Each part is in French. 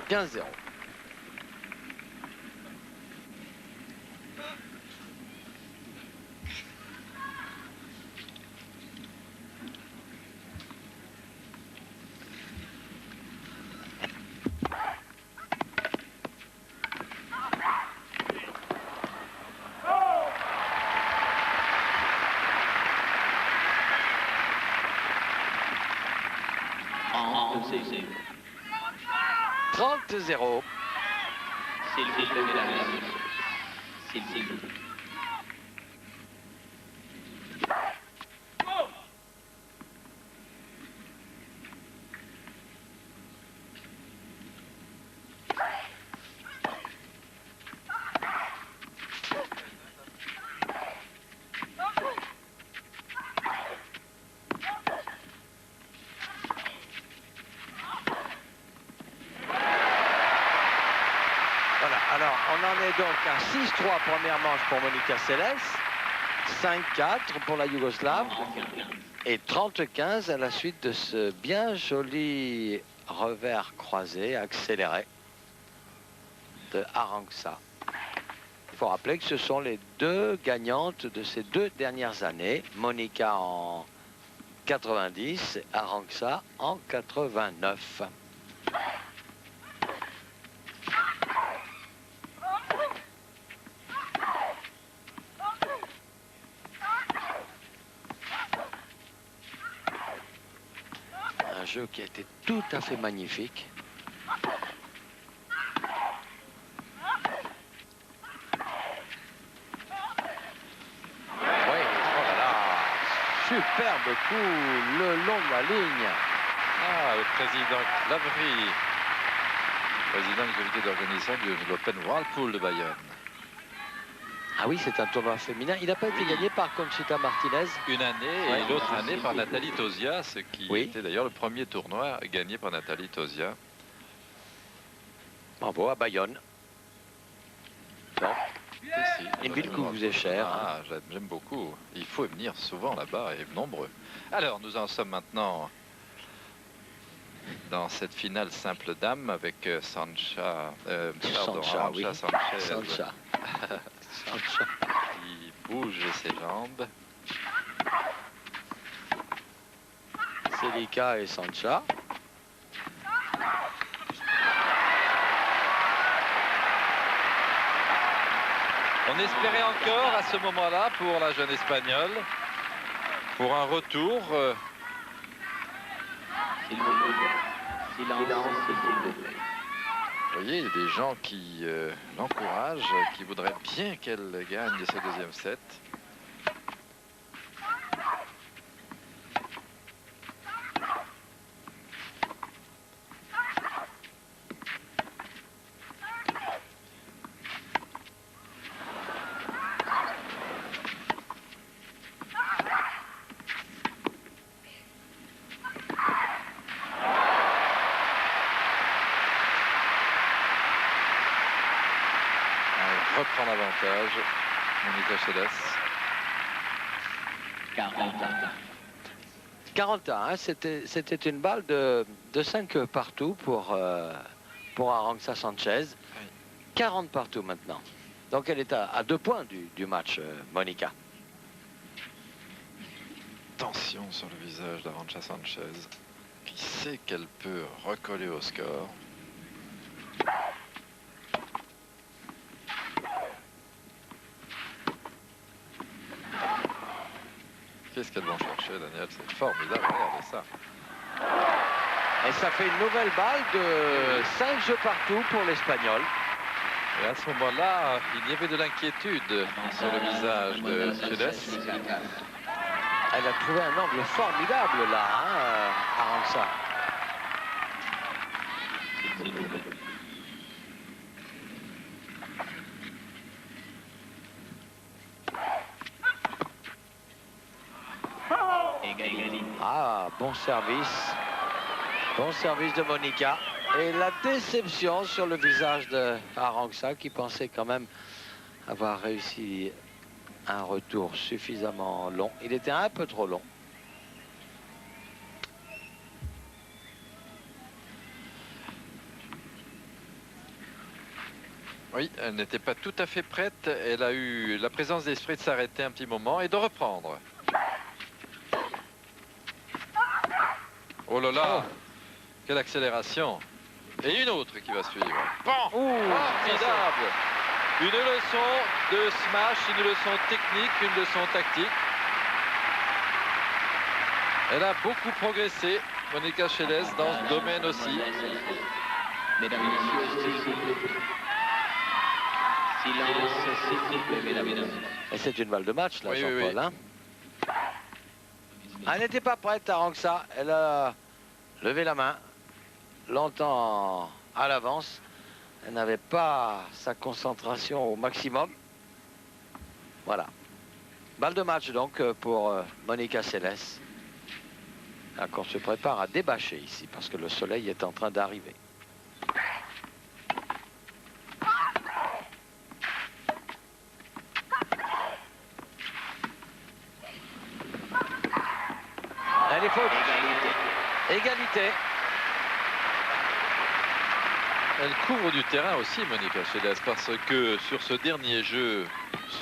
15-0. C'est 30-0. S'il vous plaît, mesdames et messieurs. S'il vous plaît. Alors, on en est donc à 6-3 première manche pour Monica Seles, 5-4 pour la Yougoslave et 30-15 à la suite de ce bien joli revers croisé accéléré de Arantxa. Il faut rappeler que ce sont les deux gagnantes de ces 2 dernières années, Monica en 90, Arantxa en 89. Un jeu qui a été tout à fait magnifique. Oui, oh là là, superbe coup le long de la ligne. Ah, le président Lavry, président du comité d'organisation de l'Open Whirlpool de Bayonne. Ah oui, c'est un tournoi féminin. Il n'a pas été gagné par Conchita Martinez. Une année Ouais. et l'autre année par Nathalie Tausia, ce qui Oui. était d'ailleurs le premier tournoi gagné par Nathalie Tausia. Bravo à Bayonne. Bon, Si, une ville qui vous est chère. Ah, j'aime beaucoup. Il faut venir souvent là-bas et nombreux. Alors, nous en sommes maintenant dans cette finale simple dame avec Sancha, Sancha, oui. Sanchez, Sancha. Sancha. qui bouge ses jambes. Celica et Sancha. On espérait encore à ce moment-là pour la jeune Espagnole, pour un retour. S'il vous plaît. Silence, s'il vous plaît. Vous voyez, il y a des gens qui l'encouragent, qui voudraient bien qu'elle gagne ce deuxième set. Elle reprend l'avantage, Monica Seles. 41. 41, hein, c'était une balle de 5 partout pour Arantxa Sanchez. 40 partout maintenant. Donc elle est à 2 points du match, Monica. Tension sur le visage d'Arantxa Sanchez, qui sait qu'elle peut recoller au score. Qu'est-ce qu'elles vont chercher, Daniel? C'est formidable, regardez ça. Et ça fait une nouvelle balle de 5 jeux partout pour l'Espagnol. Et à ce moment-là, il y avait de l'inquiétude sur le visage de Seles. Elle a trouvé un angle formidable là, hein, Arantxa. S'il vous plaît. Égalité. Ah, bon service. Bon service de Monica. Et la déception sur le visage de Arantxa qui pensait quand même avoir réussi un retour suffisamment long. Il était un peu trop long. Oui, elle n'était pas tout à fait prête. Elle a eu la présence d'esprit de s'arrêter un petit moment et de reprendre. Oh là là, quelle accélération. Et une autre qui va suivre. Bon, formidable. Une leçon de smash, une leçon technique, une leçon tactique. Elle a beaucoup progressé, Monica Seles, dans ce domaine aussi. Mesdames, Messieurs, s'il vous plaît. Silence, s'il vous plaît, mesdames, mesdames. Et c'est une balle de match, là, Oui, Jean-Paul. oui, oui. Hein. Elle n'était pas prête à Arantxa. Elle a levé la main, longtemps à l'avance. Elle n'avait pas sa concentration au maximum. Voilà. Balle de match, donc, pour Monica Seles. On se prépare à débâcher ici, parce que le soleil est en train d'arriver. Elle est faute. Égalité. Elle couvre du terrain aussi, Monica Seles, parce que sur ce dernier jeu,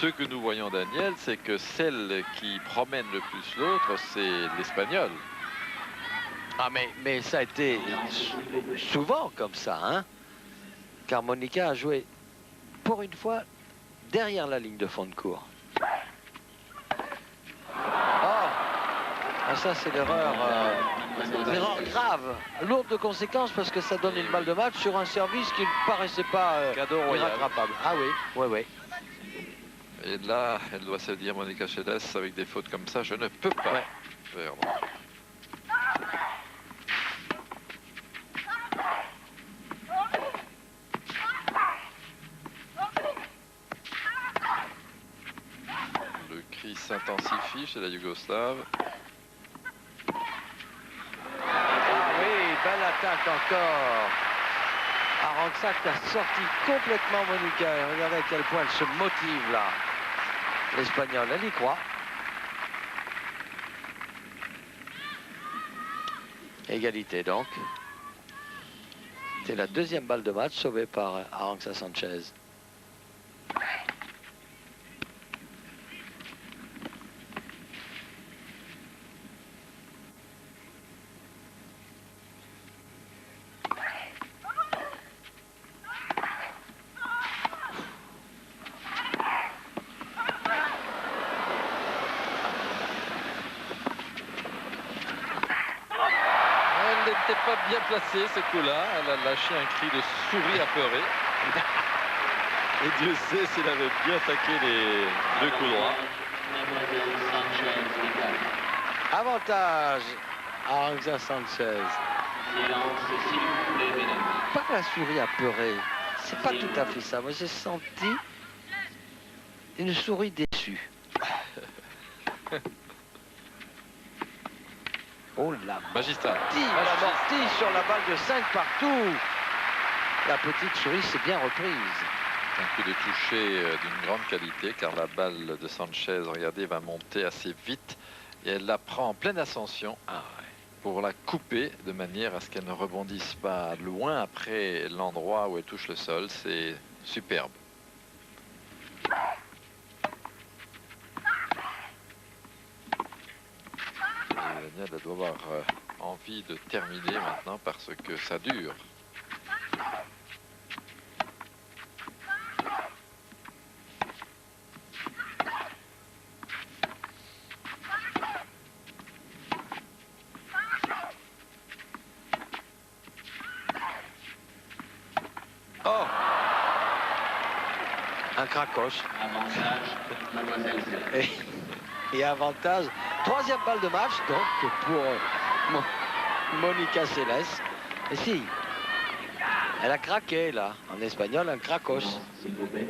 ce que nous voyons, Daniel, c'est que celle qui promène le plus l'autre, c'est l'Espagnol. Ah, mais ça a été souvent comme ça, hein. Car Monica a joué, pour une fois, derrière la ligne de fond de cours. Ah, ça, c'est l'erreur grave, lourde de conséquences, parce que ça donne une balle de match sur un service qui ne paraissait pas irrattrapable. Ah oui, oui, oui. Et là, elle doit se dire, Monica Seles, avec des fautes comme ça, je ne peux pas perdre. Le cri s'intensifie chez la Yougoslave. Belle attaque encore. Arantxa qui a sorti complètement Monica. Et regardez à quel point elle se motive là. L'Espagnol, elle y croit. Égalité donc. C'est la deuxième balle de match sauvée par Arantxa Sanchez. Pas bien placé ce coup-là, elle a lâché un cri de souris apeurée. Et Dieu sait s'il avait bien taqué les deux coups droits. Avantage Arantxa Sanchez. Pas que la souris apeurée, c'est pas tout à fait ça. Moi j'ai senti une souris déçue. Oh la magistral. Amorti sur la balle de 5 partout. La petite souris s'est bien reprise. Un coup de toucher d'une grande qualité, car la balle de Sanchez, regardez, va monter assez vite. Et elle la prend en pleine ascension pour la couper de manière à ce qu'elle ne rebondisse pas loin après l'endroit où elle touche le sol. C'est superbe. Daniel doit avoir envie de terminer maintenant parce que ça dure. Oh! Un cracoche. Et avantage. Troisième balle de match, donc, pour Monica Seles. Et si, elle a craqué, là. En espagnol, un cracos. S'il vous plaît.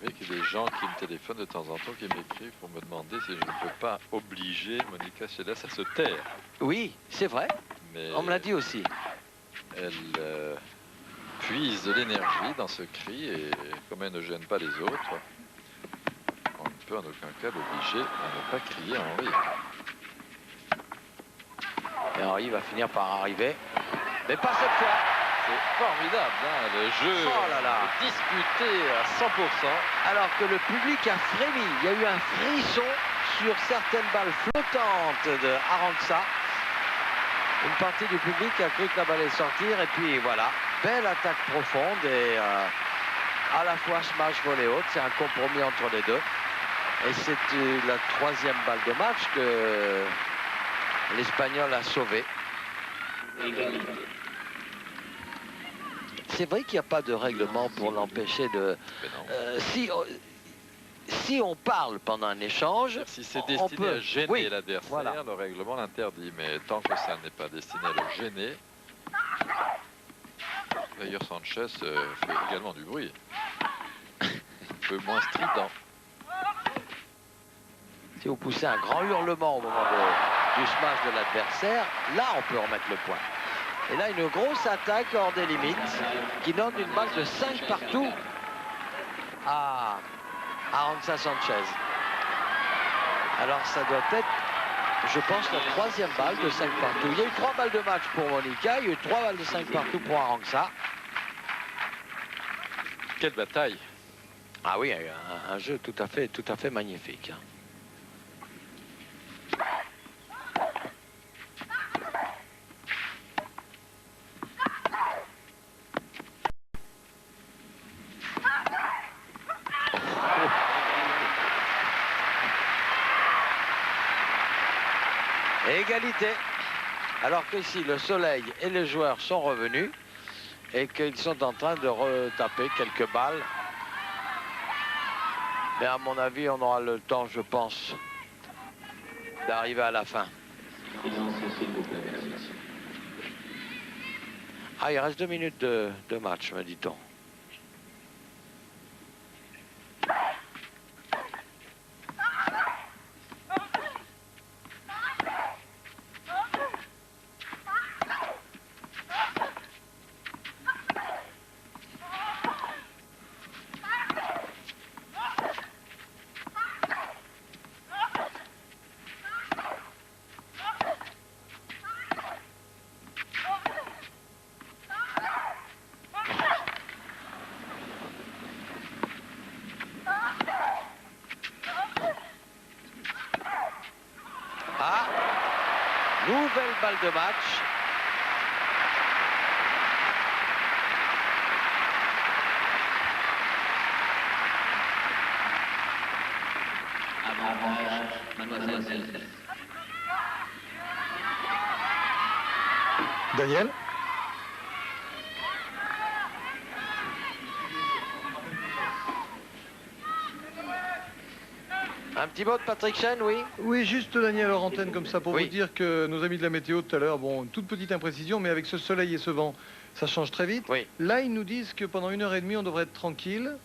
savez qu'il y a des gens qui me téléphonent de temps en temps, qui m'écrivent pour me demander si je ne peux pas obliger Monica Seles à se taire. Oui, c'est vrai. Mais On me l'a dit aussi. elle puise de l'énergie dans ce cri et comme elle ne gêne pas les autres, on ne peut en aucun cas l'obliger à ne pas crier Henri. Et Henri va finir par arriver. Mais pas cette fois. C'est formidable, hein, le jeu Oh là là. est disputé à 100%. Alors que le public a frémi. Il y a eu un frisson sur certaines balles flottantes de Arantxa. Une partie du public a cru que la balle allait sortir. Et puis voilà, belle attaque profonde et à la fois smash volée haute. C'est un compromis entre les deux. Et c'est la troisième balle de match que l'Espagnol a sauvée. Égalité. C'est vrai qu'il n'y a pas de règlement pour l'empêcher de... Mais non. Si on parle pendant un échange, Si c'est on destiné peut. à gêner Oui, l'adversaire, voilà. le règlement l'interdit. Mais tant que ça n'est pas destiné à le gêner, d'ailleurs Sanchez fait également du bruit. Un peu moins strident. Si vous poussez un grand hurlement au moment du smash de l'adversaire, là on peut remettre le point. Et là une grosse attaque hors des limites qui donne une balle de 5 partout à Arantxa Sanchez. Alors ça doit être, je pense, la troisième balle de 5 partout. Il y a eu 3 balles de match pour Monica, il y a eu 3 balles de 5 partout pour Arantxa. Quelle bataille! Ah oui, un jeu tout à fait magnifique. Hein. Égalité. Alors qu'ici, le soleil et les joueurs sont revenus et qu'ils sont en train de retaper quelques balles. Mais à mon avis, on aura le temps, je pense, d'arriver à la fin. Silence, s'il vous plaît, merci. Ah, il reste 2 minutes de match, me dit-on. Ah, nouvelle balle de match. Avantage, mademoiselle Seles. Daniel? Un petit mot de Patrick Chen, oui. Oui, juste Daniel hors antenne comme ça pour Oui. vous dire que nos amis de la météo tout à l'heure, bon, une toute petite imprécision, mais avec ce soleil et ce vent, ça change très vite. Oui. Là, ils nous disent que pendant 1h30, on devrait être tranquille,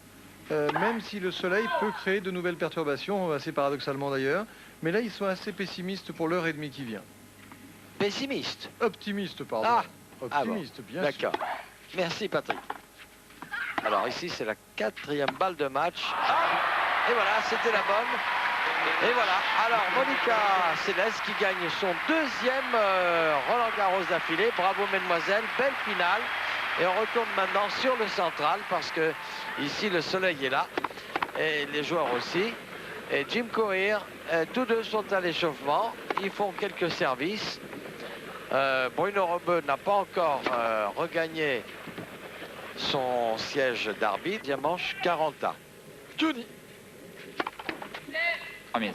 même si le soleil peut créer de nouvelles perturbations, assez paradoxalement d'ailleurs. Mais là, ils sont assez pessimistes pour l'heure et demie qui vient. Pessimiste. Optimistes, pardon. Ah. Optimistes, bien sûr. D'accord. Merci Patrick. Alors ici, c'est la 4e balle de match. Et voilà, c'était la bonne. Et voilà, alors Monica Seles qui gagne son 2e Roland Garros d'affilée. Bravo mesdemoiselles, belle finale. Et on retourne maintenant sur le central parce que ici le soleil est là. Et les joueurs aussi. Et Jim Courier, tous deux sont à l'échauffement. Ils font quelques services. Bruno Rebeu n'a pas encore regagné son siège d'arbitre. Dimanche 40 ans. Johnny! Premier.